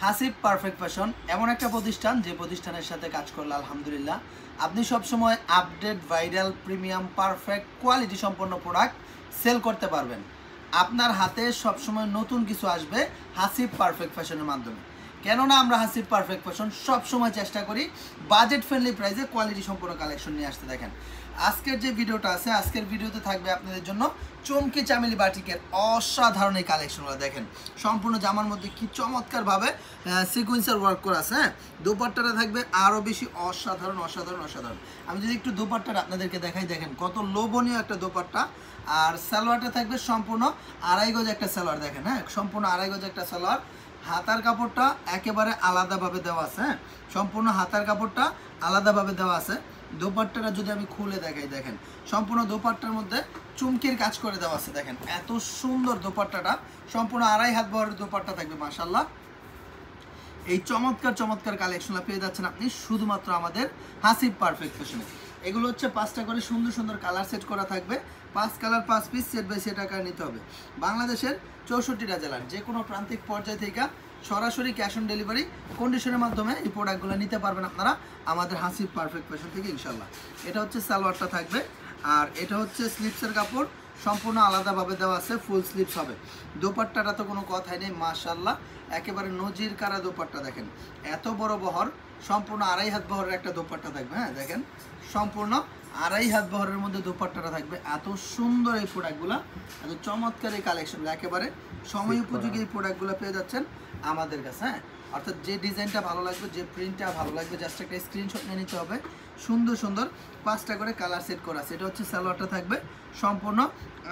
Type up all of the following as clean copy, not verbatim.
Hasib perfect fashion এমন একটা প্রতিষ্ঠান যে প্রতিষ্ঠানের সাথে কাজ করলে আলহামদুলিল্লাহ আপনি সবসময় update viral premium perfect quality সম্পন্ন প্রোডাক্ট সেল করতে পারবেন। আপনার হাতে সবসময় নতুন কিছু আসবে হাসিব পারফেক্ট ফ্যাশনের মাধ্যমে। কেননা আমরা হাসিব পারফেক্ট ফ্যাশন সবসময় চেষ্টা করি বাজেট ফ্রেন্ডলি প্রাইসে কোয়ালিটি সম্পন্ন কালেকশন নিয়ে আসতে। দেখেন আজকের যে ভিডিওটা আছে, আজকের ভিডিওতে থাকবে আপনাদের জন্য চমকি চামেলি বাটিকের অসাধারণ এই কালেকশনগুলো। দেখেন সম্পূর্ণ জামার মধ্যে কি চমৎকারভাবে সিকোয়েন্সের ওয়ার্ক করা আছে। হ্যাঁ, দোপাট্টাটা থাকবে আরও বেশি অসাধারণ অসাধারণ অসাধারণ। আমি যদি একটু দোপাট্টাটা আপনাদেরকে দেখাই, দেখেন কত লোভনীয় একটা দোপাট্টা। আর সালোয়ারটা থাকবে সম্পূর্ণ আড়াই গজ একটা সালোয়ার। দেখেন হ্যাঁ, সম্পূর্ণ আড়াই গজ একটা সালোয়ার। হাতার কাপড়টা একেবারে আলাদাভাবে দেওয়া আছে। হ্যাঁ, সম্পূর্ণ হাতার কাপড়টা আলাদাভাবে দেওয়া আছে। দোপাট্টাটা যদি আমি খুলে দেখাই, দেখেন সম্পূর্ণ দোপাট্টার মধ্যে চুমকির কাজ করে দেওয়া আছে। দেখেন এত সুন্দর দোপাট্টাটা, সম্পূর্ণ আড়াই হাত বহরের দোপাট্টা থাকবে। মাশাআল্লাহ, এই চমৎকার চমৎকার কালেকশনটা পেয়ে যাচ্ছেন আপনি শুধুমাত্র আমাদের হাসিব পারফেক্ট ফ্যাশনে। এগুলো হচ্ছে 5টা করে সুন্দর সুন্দর কালার সেট করা থাকবে। 5 colour 5 piece set by set আকারে নিতে হবে। বাংলাদেশের 64টা জেলার যে কোনো প্রান্তিক পর্যায় থেকে সরাসরি ক্যাশ অন ডেলিভারি কন্ডিশনের মাধ্যমে এই প্রোডাক্টগুলো নিতে পারবেন আপনারা আমাদের হাসিব পারফেক্ট ফ্যাশন থেকে ইনশাল্লাহ। এটা হচ্ছে সালোয়ারটা থাকবে, আর এটা হচ্ছে স্লিপসের কাপড় সম্পূর্ণ আলাদাভাবে দেওয়া আছে, ফুল স্লিপস হবে। দোপাট্টাটা তো কোনো কথাই নেই, মাশাআল্লাহ একেবারে নজির কারা দোপাট্টা। দেখেন এত বড় বহর, সম্পূর্ণ আড়াই হাত বহরের একটা দোপাট্টা থাকবে। হ্যাঁ, দেখেন সম্পূর্ণ আড়াই হাত বহরের মধ্যে দোপাট্টাটা থাকবে। এত সুন্দর এই প্রোডাক্টগুলো, এত চমৎকার এই কালেকশনগুলো, একেবারে সময় উপযোগী এই প্রোডাক্টগুলো পেয়ে যাচ্ছেন আমাদের কাছে। হ্যাঁ, অর্থাৎ যে ডিজাইনটা ভালো লাগবে, যে প্রিন্টটা ভালো লাগবে, জাস্ট একটা স্ক্রিনশট নিয়ে নিতে হবে। সুন্দর সুন্দর 5টা করে কালার সেট করা আছে। এটা হচ্ছে সালোয়ারটা থাকবে সম্পূর্ণ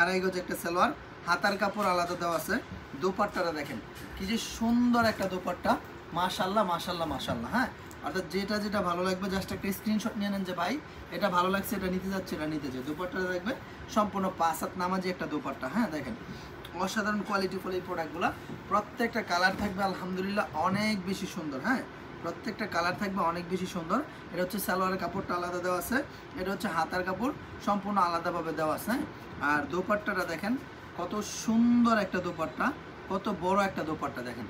আড়াই গজ একটা সালোয়ার, হাতার কাপড় আলাদা দেওয়া আছে। দোপাট্টাটা দেখেন কি যে সুন্দর একটা দোপাট্টা, মাশাআল্লাহ মাশাআল্লাহ মাশাআল্লাহ। হ্যাঁ, অর্থাৎ যেটা যেটা ভালো লাগবে জাস্ট একটা স্ক্রিনশট নিয়ে নেন যে ভাই এটা ভালো লাগছে, এটা নিতে যাচ্ছে, এটা নিতে চাই। দোপাট্টাটা দেখবে সম্পূর্ণ 5 হাত নামাজি একটা দোপাট্টা। হ্যাঁ, দেখেন অসাধারণ কোয়ালিটি ফুল এই প্রোডাক্টগুলো। প্রত্যেকটা কালার থাকবে আলহামদুলিল্লাহ অনেক বেশি সুন্দর। হ্যাঁ, প্রত্যেকটা কালার থাকবে অনেক বেশি সুন্দর। এটা হচ্ছে সালোয়ারের কাপড়টা আলাদা দেওয়া আছে, এটা হচ্ছে হাতার কাপড় সম্পূর্ণ আলাদাভাবে দেওয়া আছে। হ্যাঁ, আর দোপাট্টাটা দেখেন কত সুন্দর একটা দোপাট্টা, কত বড় একটা দোপাট্টা। দেখেন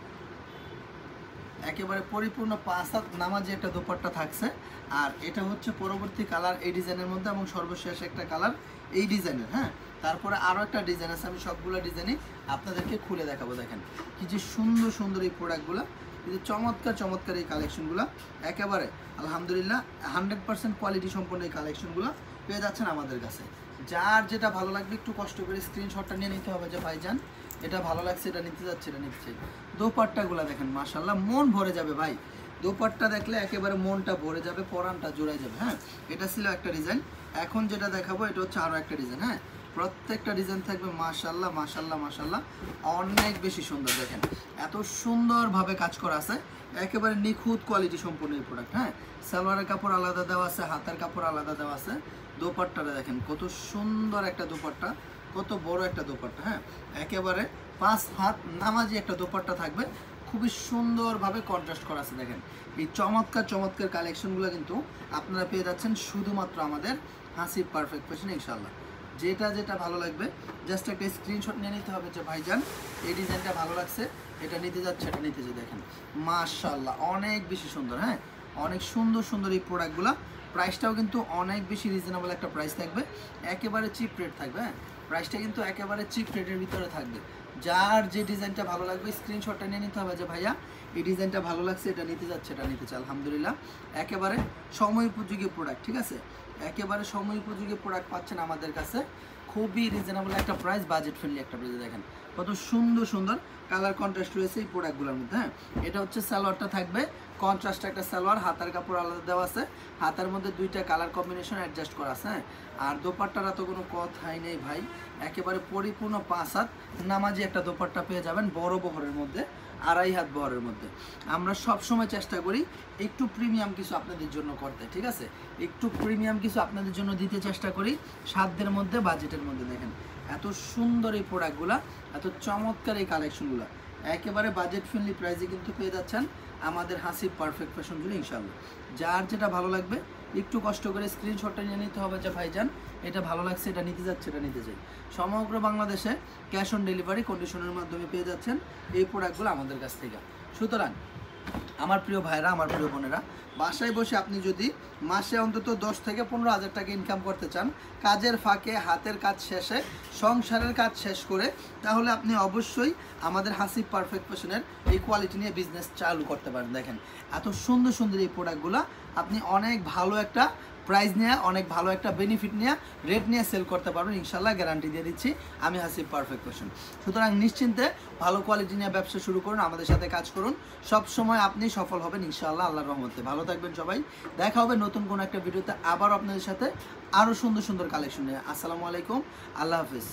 একেবারে পরিপূর্ণ 5 হাত নামাজি একটা দোপাট্টা থাকছে। আর এটা হচ্ছে পরবর্তী কালার এই ডিজাইনের মধ্যে, এবং সর্বশেষ একটা কালার এই ডিজাইনের। হ্যাঁ, তারপরে আরও একটা ডিজাইন আছে, আমি সবগুলো ডিজাইনই আপনাদেরকে খুলে দেখাবো। দেখেন কি যে সুন্দর সুন্দর এই প্রোডাক্টগুলো, এই যে চমৎকার চমৎকার এই কালেকশনগুলো, একেবারে আলহামদুলিল্লাহ 100% কোয়ালিটি সম্পন্ন এই কালেকশনগুলো পেয়ে যাচ্ছেন আমাদের কাছে। যার যেটা ভালো লাগবে একটু কষ্ট করে স্ক্রিনশটটা নিয়ে নিতে হবে যে ভাইজান এটা ভালো লাগছে, এটা নিতে যাচ্ছে, এটা নিতে চাই। দোপাট্টাগুলো দেখেন মাশাআল্লাহ মন ভরে যাবে ভাই। দোপাট্টা দেখলে একেবারে মনটা ভরে যাবে, পরানটা জুড়ে যাবে। হ্যাঁ, এটা ছিল একটা ডিজাইন, এখন যেটা দেখাবো এটা হচ্ছে আরও একটা ডিজাইন। হ্যাঁ, প্রত্যেকটা ডিজাইন থাকবে মাশাআল্লাহ মাশাআল্লাহ মাশাআল্লাহ অনেক বেশি সুন্দর। দেখেন এত সুন্দরভাবে কাজ করা আছে, একেবারে নিখুঁত কোয়ালিটি সম্পূর্ণ এই প্রোডাক্ট। হ্যাঁ, সালোয়ারের কাপড় আলাদা দেওয়া আছে, হাতার কাপড় আলাদা দেওয়া আছে। দোপাট্টাটা দেখেন কত সুন্দর একটা দোপাট্টা, কত বড় একটা দোপাট্টা। হ্যাঁ, একেবারে 5 হাত নামাজি একটা দোপাট্টা থাকবে, খুবই সুন্দরভাবে কন্ট্রাস্ট করা আছে। দেখেন এই চমৎকার চমৎকার কালেকশনগুলো কিন্তু আপনারা পেয়ে যাচ্ছেন শুধুমাত্র আমাদের হাসিব পারফেক্ট ফ্যাশনে ইনশাআল্লাহ। যেটা যেটা ভালো লাগবে জাস্ট একটা স্ক্রিনশট নিয়ে নিতে হবে যে ভাইজান এই ডিজাইনটা ভালো লাগছে, এটা নিতে যাচ্ছে, এটা নিতে যাচ্ছে। দেখেন মাশাআল্লাহ অনেক বেশি সুন্দর। হ্যাঁ, অনেক সুন্দর সুন্দর এই প্রোডাক্টগুলো। প্রাইসটাও কিন্তু অনেক বেশি রিজনেবল একটা প্রাইস থাকবে, একেবারে চিপ রেট থাকবে। হ্যাঁ, প্রাইসটা কিন্তু একেবারে চিপ রেটের ভিতরে থাকবে। যার যে ডিজাইনটা ভালো লাগবে স্ক্রিনশটটা নিয়ে নিতে হবে যে ভাইয়া এই ডিজাইনটা ভালো লাগছে, এটা নিতে যাচ্ছে, এটা নিতে চাই। আলহামদুলিল্লাহ একেবারে সময় উপযোগী প্রোডাক্ট। ঠিক আছে, একেবারে সময় উপযোগী প্রোডাক্ট পাচ্ছেন আমাদের কাছে, খুবই রিজনেবল একটা প্রাইস, বাজেট ফ্রেন্ডলি একটা প্রাইসে। দেখেন কত সুন্দর সুন্দর কালার কন্ট্রাস্ট রয়েছে এই প্রোডাক্টগুলোর মধ্যে। হ্যাঁ, এটা হচ্ছে সালোয়ারটা থাকবে কন্ট্রাস্ট একটা সালোয়ার, হাতার কাপড় আলাদা দেওয়া আছে, হাতার মধ্যে 2টা কালার কম্বিনেশন অ্যাডজাস্ট করা আছে। হ্যাঁ, আর দোপাট্টারা তো কোনো কথাই নেই ভাই, একেবারে পরিপূর্ণ 5 হাত নামাজি একটা দোপাট্টা পেয়ে যাবেন বড় বহরের মধ্যে, আড়াই হাত বহরের মধ্যে। আমরা সব সময় চেষ্টা করি একটু প্রিমিয়াম কিছু আপনাদের জন্য করতে। ঠিক আছে, একটু প্রিমিয়াম কিছু আপনাদের জন্য দিতে চেষ্টা করি সাধ্যের মধ্যে, বাজেটের মধ্যে। দেখেন এত সুন্দর এই প্রোডাক্টগুলো, এত চমৎকার এই কালেকশনগুলো, একেবারে বাজেট ফ্রেন্ডলি প্রাইসে কিন্তু পেয়ে যাচ্ছেন আমাদের হাসিব পারফেক্ট ফ্যাশন জন্য ইনশাআল্লাহ। যার যেটা ভালো লাগবে একটু কষ্ট করে স্ক্রিনশটটা নিয়ে নিতে হবে যে ভাইজান এটা ভালো লাগছে, এটা নিতে যাচ্ছে, এটা নিতে চাই। সমগ্র বাংলাদেশে ক্যাশ অন ডেলিভারি কন্ডিশনের মাধ্যমে পেয়ে যাচ্ছেন এই প্রোডাক্টগুলো আমাদের কাছ থেকে। সুতরাং আমার প্রিয় ভাইরা, আমার প্রিয় বোনেরা, বাসায় বসে আপনি যদি মাসে অন্তত 10 থেকে 15,000 টাকা ইনকাম করতে চান, কাজের ফাঁকে হাতের কাজ শেষে সংসারের কাজ শেষ করে, তাহলে আপনি অবশ্যই আমাদের হাসিব পারফেক্ট ফ্যাশনের এই কোয়ালিটি নিয়ে বিজনেস চালু করতে পারেন। দেখেন এত সুন্দর সুন্দর এই প্রোডাক্টগুলো আপনি অনেক ভালো একটা প্রাইস নিয়ে, অনেক ভালো একটা বেনিফিট নিয়ে, রেট নিয়ে সেল করতে পারবেন ইনশাল্লাহ, গ্যারান্টি দিয়ে দিচ্ছি আমি হাসিব পারফেক্ট ফ্যাশন। সুতরাং নিশ্চিন্তে ভালো কোয়ালিটি নিয়ে ব্যবসা শুরু করুন, আমাদের সাথে কাজ করুন, সব সময় আপনি সফল হবেন ইনশাআল্লাহ আল্লাহর রহমতে। ভালো থাকবেন সবাই, দেখা হবে নতুন কোনো একটা ভিডিওতে আবার আপনাদের সাথে আরও সুন্দর সুন্দর কালেকশন নিয়ে। আসসালামু আলাইকুম, আল্লাহ হাফিজ।